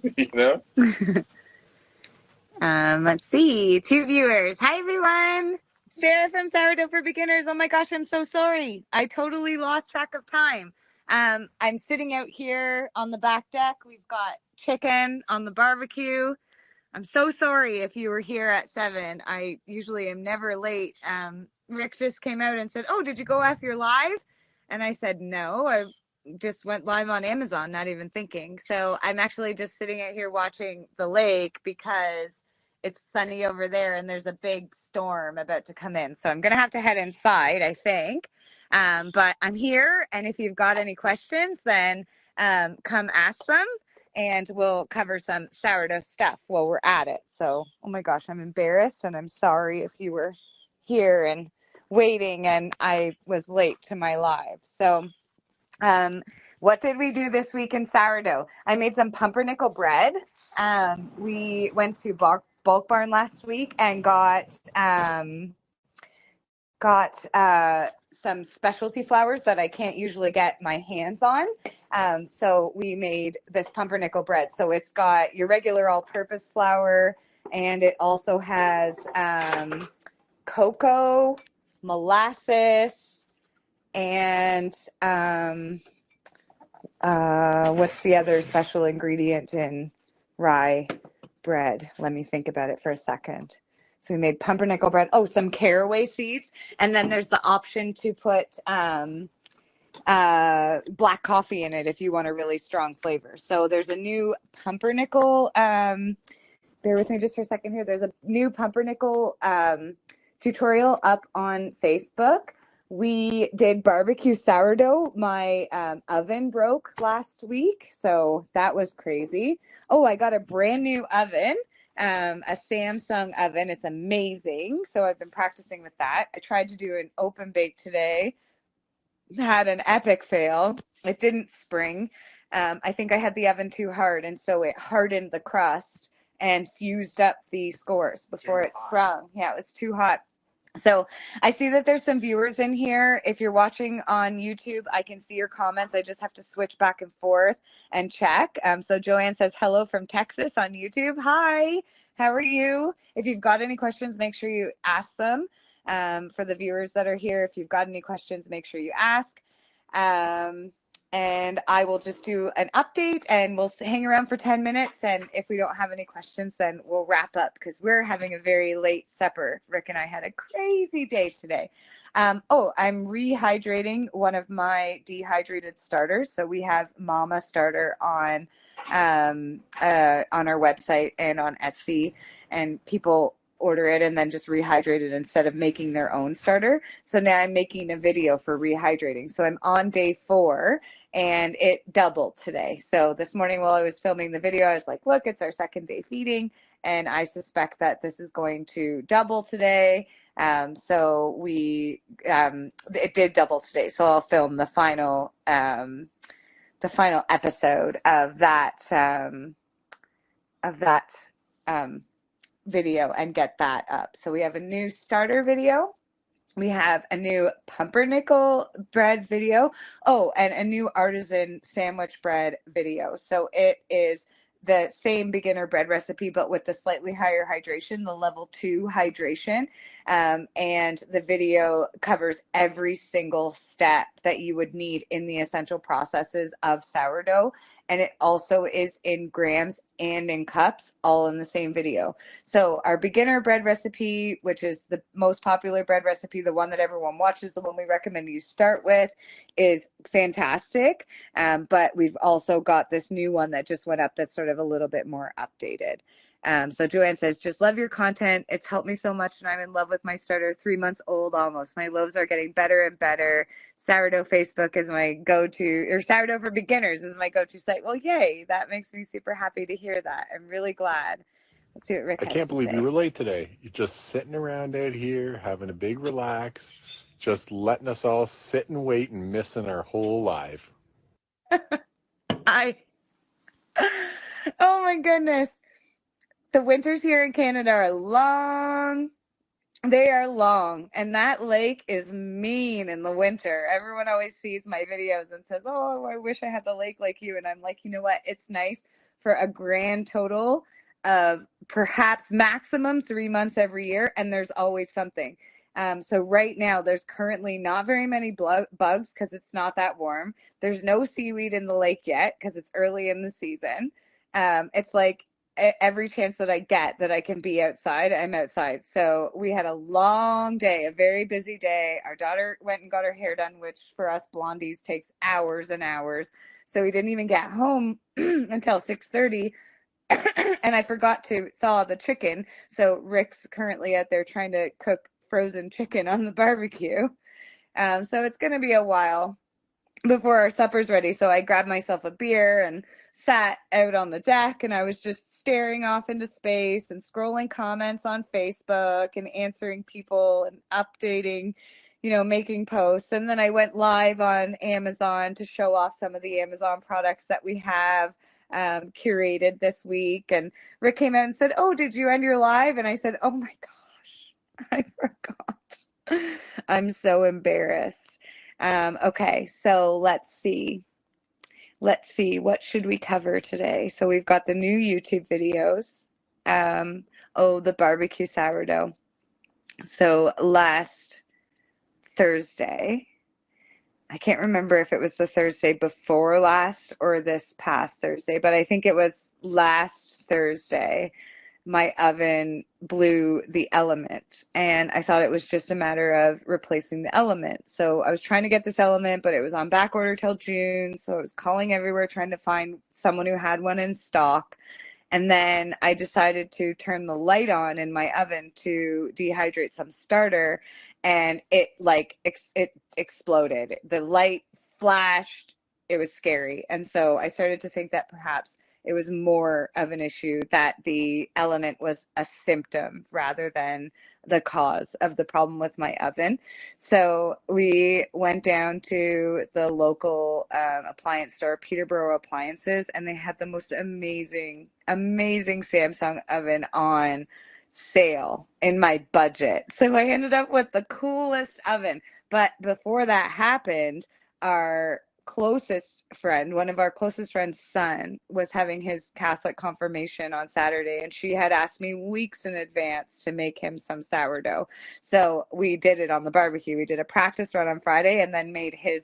You know? Let's see. Two viewers. Hi, everyone. Sarah from Sourdough for Beginners. Oh my gosh, I'm so sorry. I totally lost track of time. I'm sitting out here on the back deck. We've got chicken on the barbecue. I'm so sorry if you were here at 7. I usually am never late. Rick just came out and said, "Oh, did you go after your live?" And I said, "No, I just went live on Amazon, not even thinking." So I'm actually just sitting out here watching the lake because it's sunny over there and there's a big storm about to come in. So I'm going to have to head inside, I think. But I'm here. And if you've got any questions, then come ask them and we'll cover some sourdough stuff while we're at it. So, oh my gosh, I'm embarrassed and I'm sorry if you were here and waiting and I was late to my live. So, um, what did we do this week in sourdough? I made some pumpernickel bread. We went to Bulk Barn last week and got some specialty flours that I can't usually get my hands on. So we made this pumpernickel bread. So it's got your regular all-purpose flour, and it also has cocoa, molasses, and what's the other special ingredient in rye bread? Let me think about it for a second. So we made pumpernickel bread. Oh, some caraway seeds. And then there's the option to put black coffee in it if you want a really strong flavor. So there's a new pumpernickel. Bear with me just for a second here. There's a new pumpernickel tutorial up on Facebook. We did barbecue sourdough. My oven broke last week, so that was crazy. Oh, I got a brand new oven, a Samsung oven. It's amazing. So I've been practicing with that. I tried to do an open bake today, had an epic fail. It didn't spring. I think I had the oven too hard, and so it hardened the crust and fused up the scores before it sprung. Yeah, it was too hot. So I see that there's some viewers in here. If you're watching on YouTube, I can see your comments. I just have to switch back and forth and check. So Joanne says hello from Texas on YouTube. Hi, how are you? If you've got any questions, make sure you ask them. For the viewers that are here, if you've got any questions, make sure you ask. Um, and I will just do an update and we'll hang around for 10 minutes. And if we don't have any questions, then we'll wrap up because we're having a very late supper. Rick and I had a crazy day today. I'm rehydrating one of my dehydrated starters. So we have Mama Starter on our website and on Etsy, and people order it and then just rehydrate it instead of making their own starter. So now I'm making a video for rehydrating. So I'm on day 4 and it doubled today. So this morning while I was filming the video, I was like, look, it's our second day feeding. And I suspect that this is going to double today. It did double today. So I'll film the final episode of that um, video and get that up. So we have a new starter video. We have a new pumpernickel bread video. Oh, and a new artisan sandwich bread video. So it is the same beginner bread recipe, but with the slightly higher hydration, the level 2 hydration. And the video covers every single step that you would need in the essential processes of sourdough. And it also is in grams and in cups, all in the same video. So our beginner bread recipe, which is the most popular bread recipe, the one that everyone watches, the one we recommend you start with, is fantastic. But we've also got this new one that just went up that's sort of a little bit more updated. So Joanne says, just love your content. It's helped me so much, and I'm in love with my starter. 3 months old almost. My loaves are getting better and better. Sourdough Facebook is my go-to, or Sourdough for Beginners is my go-to site. Well, yay. That makes me super happy to hear that. I'm really glad. Let's see what Rick I has can't to believe you say. were late today. You're just sitting around out here having a big relax, just letting us all sit and wait and missing our whole life. I, oh my goodness. The winters here in Canada are long. They are long, and that lake is mean in the winter. Everyone always sees my videos and says, "Oh, I wish I had the lake like you." And I'm like, you know what? It's nice, for a grand total of perhaps maximum 3 months every year, and there's always something. So right now, there's currently not very many bugs because it's not that warm. There's no seaweed in the lake yet because it's early in the season. It's like every chance that I get that I can be outside, I'm outside. So we had a long day, a very busy day. Our daughter went and got her hair done, which for us blondies takes hours and hours. So we didn't even get home until 6:30. And I forgot to thaw the chicken. So Rick's currently out there trying to cook frozen chicken on the barbecue. So it's going to be a while before our supper's ready. So I grabbed myself a beer and sat out on the deck, and I was just staring off into space and scrolling comments on Facebook and answering people and updating, making posts. And then I went live on Amazon to show off some of the Amazon products that we have curated this week. And Rick came out and said, "Oh, did you end your live?" And I said, "Oh my gosh, I forgot." I'm so embarrassed. Okay, so let's see. What should we cover today? So we've got the new YouTube videos. The barbecue sourdough. So last Thursday, I can't remember if it was the Thursday before last or this past Thursday, but I think it was last Thursday. My oven blew the element, and I thought it was just a matter of replacing the element. So I was trying to get this element, but it was on back order till June. So I was calling everywhere trying to find someone who had one in stock. And then I decided to turn the light on in my oven to dehydrate some starter, and it it exploded. The light flashed. It was scary. And so I started to think that perhaps it was more of an issue, that the element was a symptom rather than the cause of the problem with my oven. So we went down to the local appliance store, Peterborough Appliances, and they had the most amazing Samsung oven on sale in my budget. So I ended up with the coolest oven. But before that happened, our one of our closest friends' son, was having his Catholic confirmation on Saturday, and she had asked me weeks in advance to make him some sourdough. So we did it on the barbecue. We did a practice run on Friday and then made his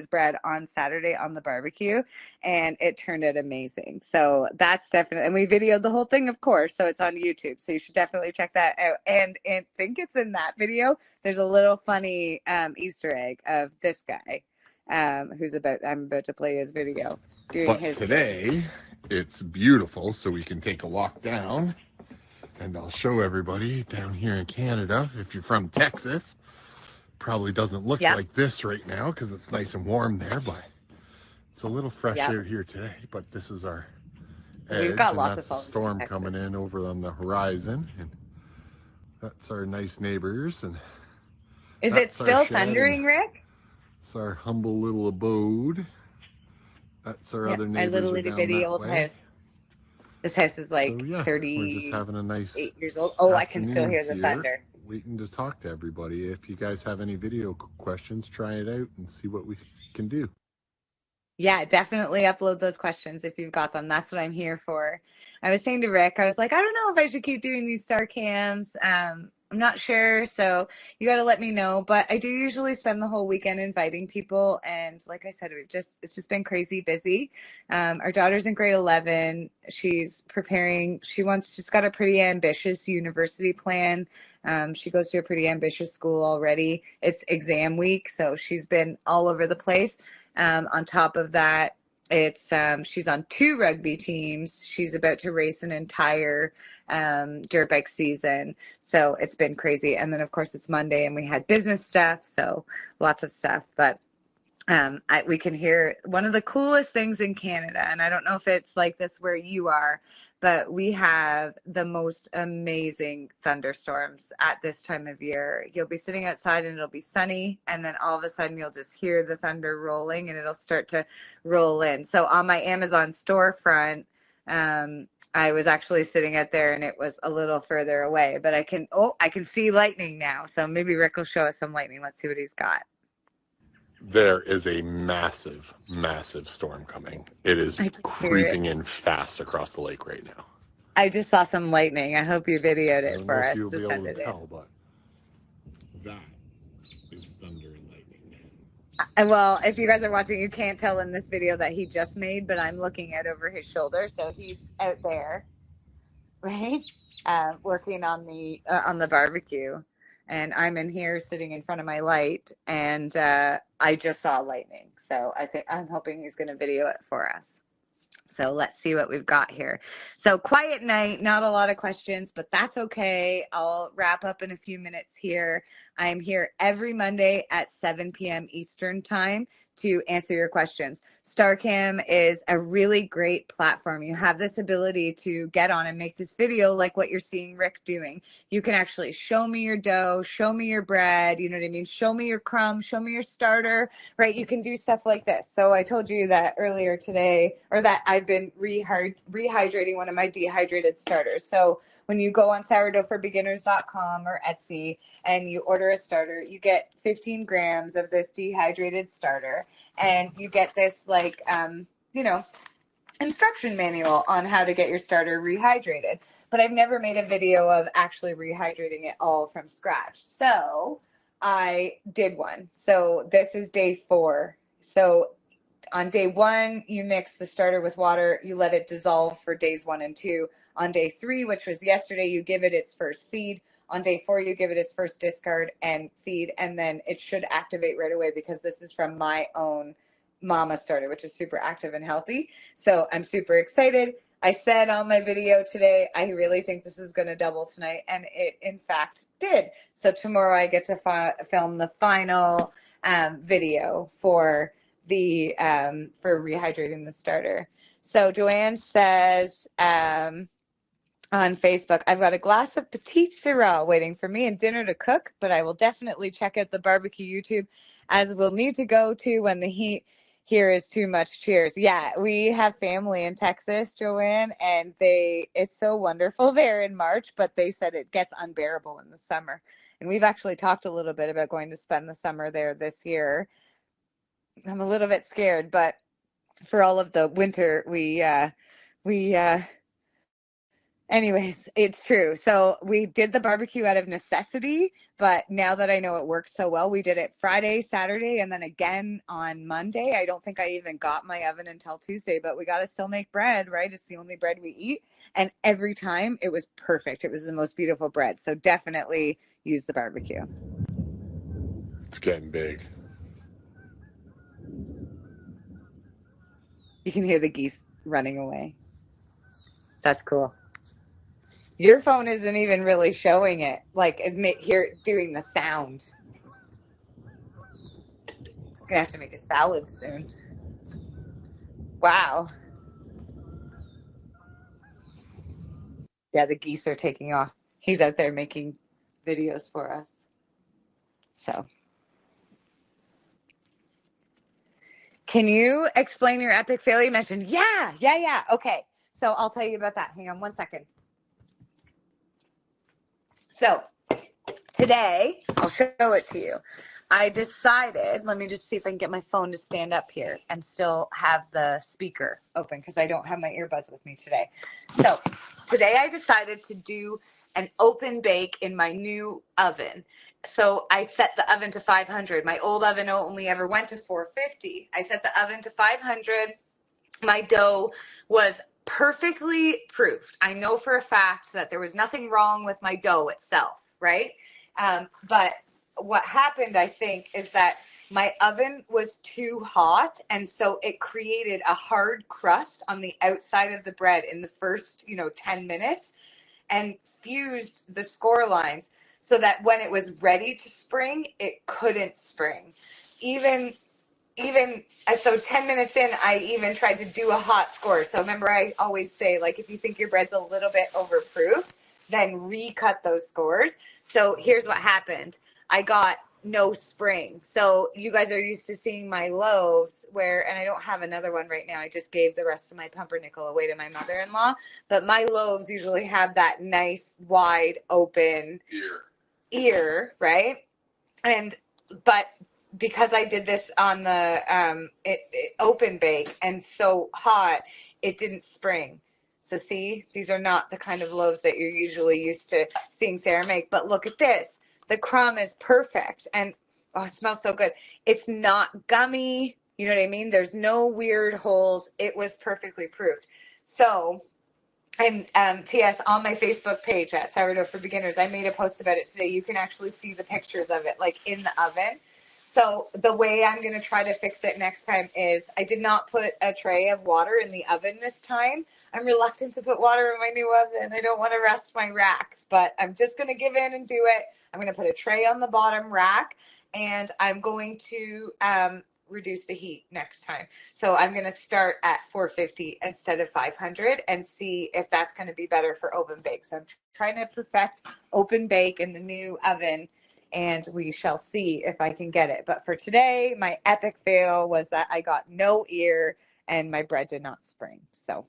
bread on Saturday on the barbecue, and it turned out amazing. So that's definitely, and we videoed the whole thing, of course, so it's on YouTube. So you should definitely check that out. And I think it's in that video. There's a little funny Easter egg of this guy. I'm about to play his video doing But his today, thing. it's beautiful, so we can take a walk down. And I'll show everybody down here in Canada, if you're from Texas, probably doesn't look like this right now because it's nice and warm there, but it's a little fresh out here today. But this is our edge, We've got and lots that's of a storm coming in over on the horizon. And that's our nice neighbors. And is it still thundering, Rick? It's our humble little abode. That's our other neighbors, our little are down bitty that old way. house. This house is like So yeah, we're just having a nice 8 years old. Oh, I can still hear the here, thunder. waiting to talk to everybody. If you guys have any video questions, try it out and see what we can do. Yeah, definitely upload those questions if you've got them. That's what I'm here for. I was saying to Rick, I was like, I don't know if I should keep doing these star cams. I'm not sure, so you got to let me know. But I do usually spend the whole weekend inviting people, and like I said, it's just been crazy busy. Our daughter's in grade 11. She's preparing. She's got a pretty ambitious university plan. She goes to a pretty ambitious school already. It's exam week, so she's been all over the place. On top of that, she's on 2 rugby teams. She's about to race an entire dirt bike season. So it's been crazy. And then, of course, it's Monday and we had business stuff. So lots of stuff. But we can hear one of the coolest things in Canada. And I don't know if it's like this where you are, but we have the most amazing thunderstorms at this time of year. You'll be sitting outside and it'll be sunny, and then all of a sudden you'll just hear the thunder rolling and it'll start to roll in. So on my Amazon storefront, I was actually sitting out there and it was a little further away, but I can see lightning now. So maybe Rick will show us some lightning. Let's see what he's got. There is a massive, massive storm coming. It is creeping in fast across the lake right now. I just saw some lightning. I hope you videoed it for us. I don't know if you'll be able to tell, but that is thunder and lightning. Well, if you guys are watching, you can't tell in this video that he just made, but I'm looking out over his shoulder, so he's out there, right, working on the barbecue, and I'm in here sitting in front of my light, and I just saw lightning, so I'm hoping he's going to video it for us. So let's see what we've got here. So quiet night, not a lot of questions, but that's okay. I'll wrap up in a few minutes here. I'm here every Monday at 7 p.m. Eastern time to answer your questions. StarCam is a really great platform. You have this ability to get on and make this video like what you're seeing Rick doing. You can actually show me your dough, show me your bread, you know what I mean? Show me your crumbs, show me your starter, right? You can do stuff like this. So I told you that earlier today, or that I've been rehydrating one of my dehydrated starters. So when you go on sourdoughforbeginners.com or Etsy and you order a starter, you get 15 grams of this dehydrated starter, and you get this like, instruction manual on how to get your starter rehydrated. But I've never made a video of actually rehydrating it all from scratch. So I did one. So this is day 4. So on day 1, you mix the starter with water. You let it dissolve for days 1 and 2. On day 3, which was yesterday, you give it its first feed. On day 4, you give it its first discard and feed, and then it should activate right away because this is from my own mama starter, which is super active and healthy. So I'm super excited. I said on my video today, I really think this is going to double tonight, and it in fact did. So tomorrow I get to film the final video for the for rehydrating the starter. So Joanne says on Facebook, I've got a glass of Petite Sirah waiting for me and dinner to cook, but I will definitely check out the barbecue YouTube, as we'll need to go to when the heat here is too much. Cheers. Yeah, we have family in Texas, Joanne, and it's so wonderful there in March, but they said it gets unbearable in the summer. And we've actually talked a little bit about going to spend the summer there this year. I'm a little bit scared, but for all of the winter, anyways, it's true. So we did the barbecue out of necessity, but now that I know it worked so well, we did it Friday, Saturday, and then again on Monday. I don't think I even got my oven until Tuesday, but we got to still make bread, right? It's the only bread we eat. And every time it was perfect. It was the most beautiful bread. So definitely use the barbecue. It's getting big. You can hear the geese running away. That's cool. Your phone isn't even really showing it, like here doing the sound. It's gonna have to make a salad soon. Wow. Yeah, the geese are taking off. He's out there making videos for us. So, can you explain your epic fail you mentioned? Yeah. Okay. So I'll tell you about that. Hang on one second. So today, I'll show it to you. I decided, let me just see if I can get my phone to stand up here and still have the speaker open because I don't have my earbuds with me today. So today I decided to do an open bake in my new oven. So I set the oven to 500. My old oven only ever went to 450. I set the oven to 500. My dough was perfectly proofed. I know for a fact that there was nothing wrong with my dough itself, right? But what happened, I think, is that my oven was too hot, and so it created a hard crust on the outside of the bread in the first, 10 minutes, and fused the score lines so that when it was ready to spring, it couldn't spring. Even so 10 minutes in, I even tried to do a hot score. So remember, I always say, like, if you think your bread's a little bit overproofed, then recut those scores. So here's what happened. I got no spring. So you guys are used to seeing my loaves and I don't have another one right now. I just gave the rest of my pumpernickel away to my mother-in-law. But my loaves usually have that nice, wide open ear, right? But because I did this on the open bake and so hot, it didn't spring. So see, these are not the kind of loaves that you're usually used to seeing Sarah make. But look at this. The crumb is perfect. And oh, it smells so good. It's not gummy. You know what I mean? There's no weird holes. It was perfectly proofed. So, and T.S., on my Facebook page at Sourdough for Beginners, I made a post about it today. You can actually see the pictures of it, like in the oven. So the way I'm going to try to fix it next time is I did not put a tray of water in the oven this time. I'm reluctant to put water in my new oven. I don't want to rust my racks, but I'm just going to give in and do it. I'm going to put a tray on the bottom rack, and I'm going to reduce the heat next time. So I'm going to start at 450 instead of 500 and see if that's going to be better for open bake. So I'm trying to perfect open bake in the new oven, and we shall see if I can get it. But for today, my epic fail was that I got no ear and my bread did not spring. So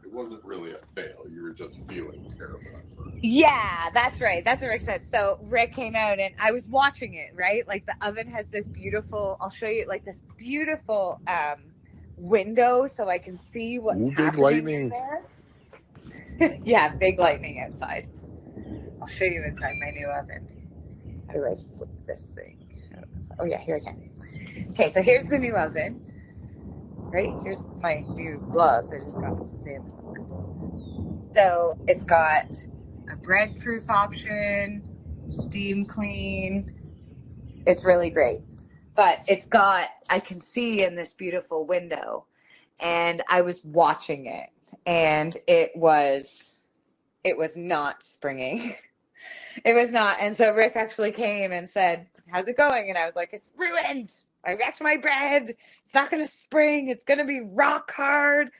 it wasn't really a fail. You were just feeling terrible at first. yeah, that's right. That's what Rick said. So Rick came out and I was watching it, right? Like the oven has this beautiful, I'll show you like this beautiful window so I can see what's Ooh, big happening in lightning. there. Yeah, big lightning outside. I'll show you inside my new oven. How do I flip this thing? Oh yeah, here I can. Okay, so here's the new oven. Right? Here's my new gloves. I just got them from Amazon. So it's got a bread proof option, steam clean. It's really great. But it's got, I can see in this beautiful window, and I was watching it, and it was not springing. It was not. And so Rick actually came and said, "How's it going?" And I was like, "It's ruined. I wrecked my bread. It's not going to spring. It's going to be rock hard."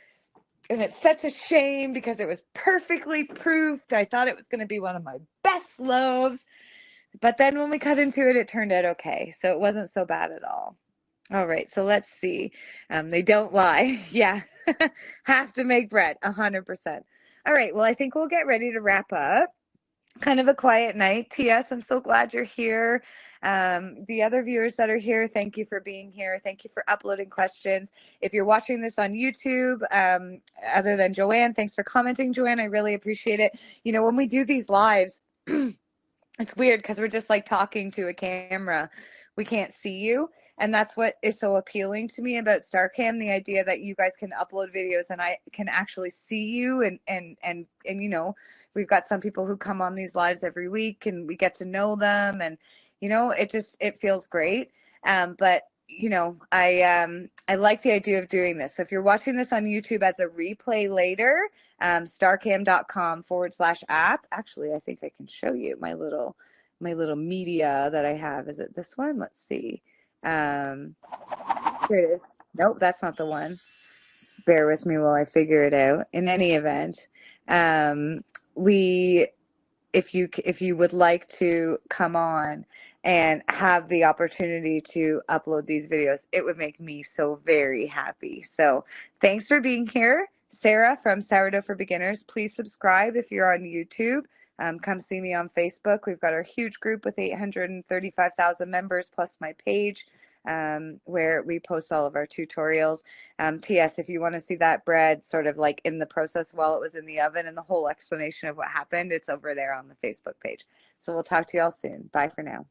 And it's such a shame because it was perfectly proofed. I thought it was going to be one of my best loaves. But then when we cut into it, it turned out okay. So it wasn't so bad at all. All right, so let's see. They don't lie. Yeah, have to make bread, 100%. All right, well, I think we'll get ready to wrap up. Kind of a quiet night. T.S., I'm so glad you're here. The other viewers that are here, thank you for being here. Thank you for uploading questions. If you're watching this on YouTube, other than Joanne, thanks for commenting, Joanne. I really appreciate it. You know, when we do these lives, it's weird because we're just like talking to a camera. We can't see you. And that's what is so appealing to me about StarCam, the idea that you guys can upload videos and I can actually see you and you know, we've got some people who come on these lives every week and we get to know them and you know, it feels great. But you know, I like the idea of doing this. So if you're watching this on YouTube as a replay later, starcam.com/app. Actually, I think I can show you my little media that I have. Is it this one? Let's see. Here it is. Nope, that's not the one. Bear with me while I figure it out. In any event, we if you would like to come on and have the opportunity to upload these videos, it would make me so very happy. So thanks for being here. Sarah from Sourdough for Beginners, please subscribe if you're on YouTube. Come see me on Facebook. We've got our huge group with 835,000 members plus my page where we post all of our tutorials. T.S., if you want to see that bread sort of like in the process while it was in the oven and the whole explanation of what happened, it's over there on the Facebook page. So we'll talk to you all soon. Bye for now.